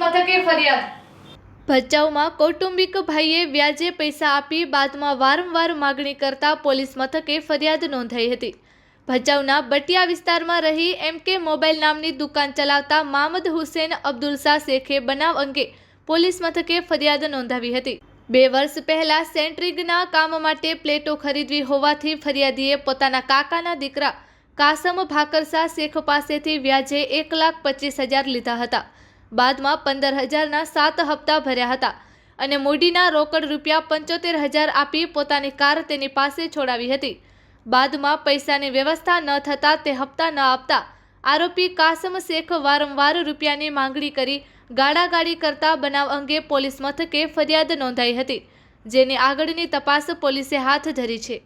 મથકે ફરિયાદ। ભચાઉમાં કૌટુંબિક ભાઈએ વ્યાજે પૈસા આપી બાદમાં વારંવાર માગણી કરતા પોલીસ મથકે ફરિયાદ નોંધાઈ હતી। ભચાઉના બટિયા વિસ્તારમાં રહી MK મોબાઈલ નામની દુકાન ચલાવતા મામદ હુસેન અબ્દુલશા શેખે બનાવ અંગે પોલીસ મથકે ફરિયાદ નોંધાવી હતી। 2 વર્ષ પહેલા સેન્ટ્રિંગના કામ માટે પ્લેટો ખરીદવી હોવાથી ફરિયાદીએ પોતાના કાકાના દીકરા કાસમ ભાકરશા શેખ પાસેથી વ્યાજે 1,25,000 લીધા હતા। બાદમાં 15,000ના 7 હપ્તા ભર્યા હતા અને મૂડીના રોકડ રૂપિયા 75,000 આપી પોતાની કાર તેની પાસે છોડાવી હતી। બાદમાં પૈસાની વ્યવસ્થા ન થતાં તે હપ્તા ન આપતા આરોપી કાસમ શેખ વારંવાર રૂપિયાની માંગણી કરી ગાળાગાળી કરતા બનાવ અંગે પોલીસ મથકે ફરિયાદ નોંધાઈ હતી, જેની આગળની તપાસ પોલીસે હાથ ધરી છે।